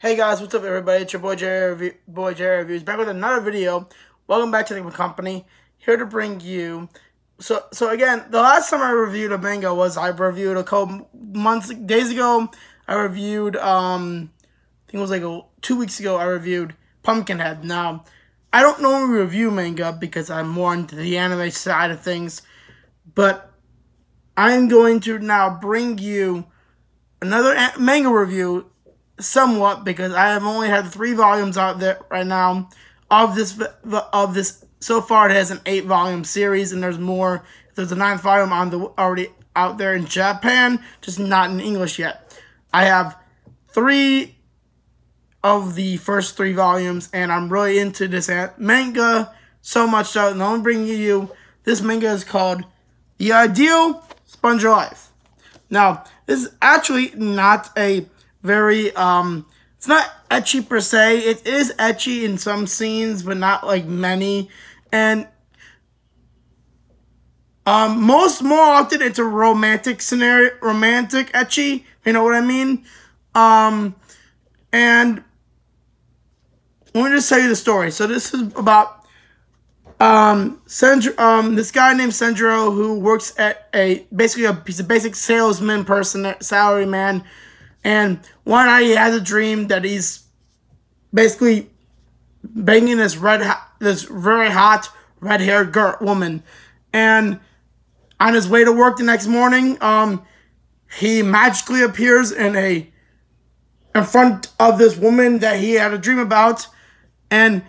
Hey guys, what's up everybody? It's your boy Jerry Reviews back with another video. Welcome back to the company. Here to bring you so again, the last time I reviewed a manga was I reviewed a couple days ago. I reviewed I think it was like 2 weeks ago I reviewed Pumpkinhead. Now, I don't normally review manga because I'm more into the anime side of things, but I'm going to now bring you another manga review somewhat because I have only had 3 volumes out there right now of this. So far, it has an 8-volume series, and there's more. There's a 9th volume already out there in Japan, just not in English yet. I have 3 of the first 3 volumes, and I'm really into this manga so much so. And I'm bringing you this manga is called The Ideal Sponge of Life. Now, this is actually not a very, it's not ecchi per se. It is ecchi in some scenes, but not like many. And more often it's a romantic scenario, romantic ecchi. You know what I mean? And let me just tell you the story. So this is about this guy named Senjuro who works at he's a basic salesman salary man. And one night he has a dream that he's basically banging this very hot red-haired woman. And on his way to work the next morning, he magically appears in front of this woman that he had a dream about, and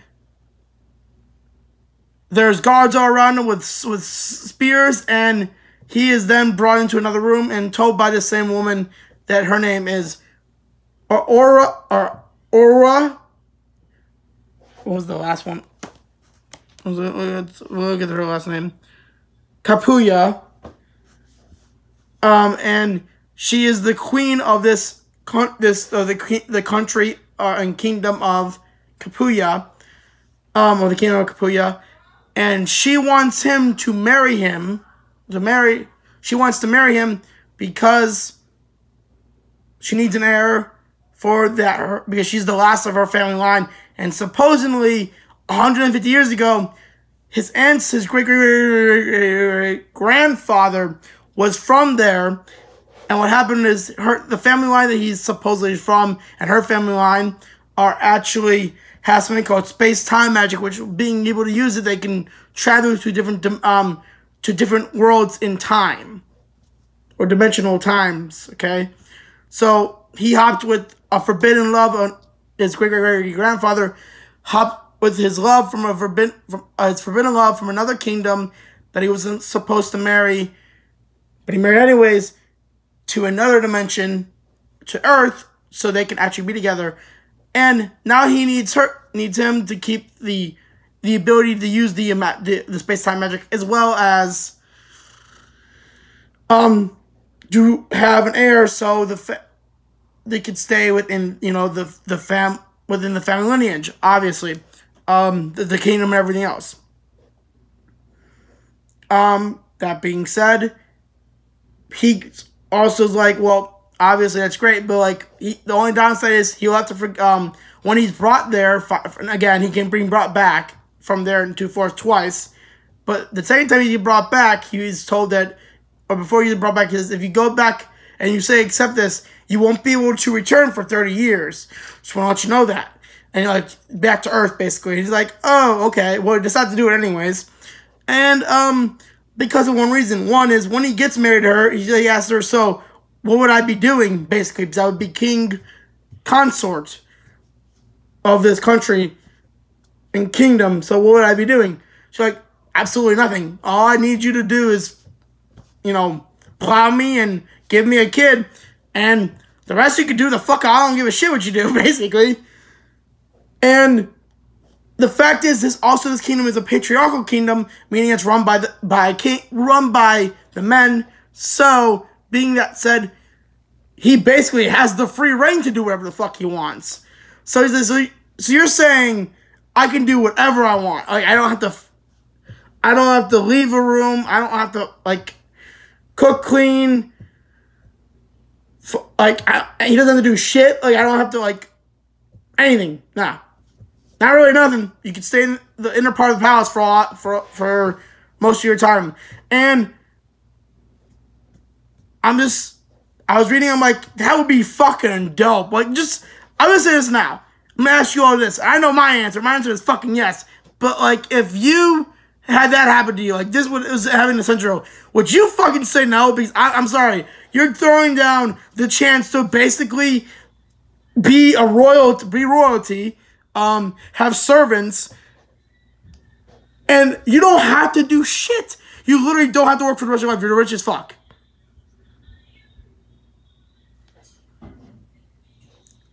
there's guards all around him with spears, and he is then brought into another room and told by the same woman that her name is Aura. What was the last one? Look at her last name. Kapuya. And she is the queen of the country and kingdom of Kapuya. Or the kingdom of Kapuya. And she wants him to marry him. She wants to marry him because she needs an heir because she's the last of her family line. And supposedly, 150 years ago, his great-great-grandfather was from there. And what happened is the family line that he's supposedly from and her family line has something called space-time magic, which being able to use it, they can travel to different worlds in time. Or dimensional times, okay? So he hopped with a forbidden love on his great-great-grandfather, hopped with his love from his forbidden love from another kingdom that he wasn't supposed to marry, but he married anyways, to another dimension, to Earth, so they can actually be together. And now he needs him to keep the ability to use the space-time magic, as well as to have an heir, so they could stay within within the family lineage, obviously, the kingdom and everything else. That being said, he also is like, well, obviously that's great, but like the only downside is he'll have to when he's brought there, again he can bring brought back from there into force twice, but the second time he get brought back, he's told that. Or before you brought back, if you go back and you say accept this, you won't be able to return for 30 years. Just want to let you know that. And you're like, back to Earth, basically. He's like, oh, okay. Well, he decided to do it anyways. And because of one reason. One is when he gets married to her, he asks her, so what would I be doing, basically? Because I would be king consort of this country and kingdom. So what would I be doing? She's like, absolutely nothing. All I need you to do is plow me and give me a kid, and the rest you can do the fuck. I don't give a shit what you do, basically. And the fact is, this kingdom is a patriarchal kingdom, meaning it's run by the men. So, being that said, he basically has the free reign to do whatever the fuck he wants. So so you're saying I can do whatever I want? Like I don't have to leave a room. I don't have to cook, clean. He doesn't have to do shit. Like I don't have to anything. Nah. Not really nothing. You can stay in the inner part of the palace for most of your time. And I was reading, I'm like, that would be fucking dope. Like, I'm gonna say this now. I'm gonna ask you all this. I know my answer. My answer is fucking yes. But, like, if you had that happen to you, like, this was having a central, would you fucking say no? Because, I'm sorry, you're throwing down the chance to basically be royalty, have servants, and you don't have to do shit. You literally don't have to work for the rest of your life. You're rich as fuck.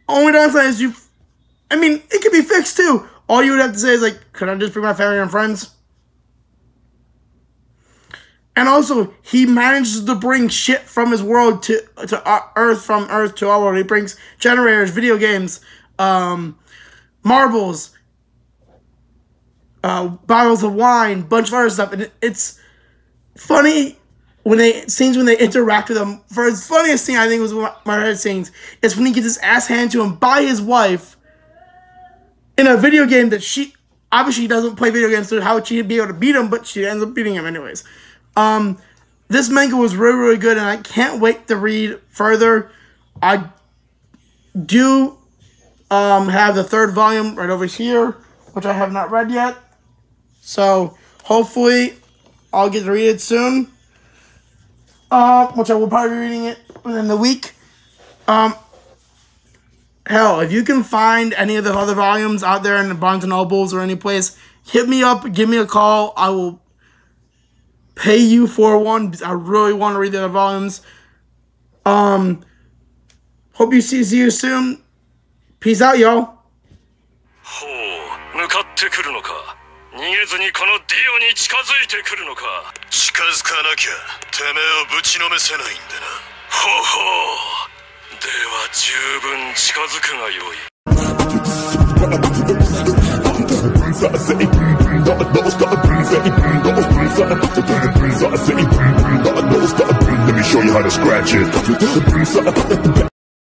Only downside is it could be fixed too. All you would have to say is like, could I just bring my family and friends? And also, he manages to bring shit from his world to Earth, from Earth to our world. He brings generators, video games, marbles, bottles of wine, bunch of other stuff. And it's funny when they interact with him. For his funniest scene, I think was one of my favorite scenes, is when he gets his ass handed to him by his wife in a video game that she obviously doesn't play video games, so how would she be able to beat him? But she ends up beating him anyways. This manga was really, really good, and I can't wait to read further. I do have the 3rd volume right over here, which I have not read yet. So hopefully I'll get to read it soon. Which I will probably be reading it within the week. Hell, if you can find any of the other volumes out there in the Barnes & Nobles or any place, hit me up, give me a call. I will pay you for one. I really want to read the other volumes. Hope you see you soon. Peace out, y'all. 向かってくるのか。逃げずにこのディオに近づいてくるのか。近づかなきゃてめえをぶちのめせないんでな。ほほう。では十分近づくがよい。Let me show you how to scratch it.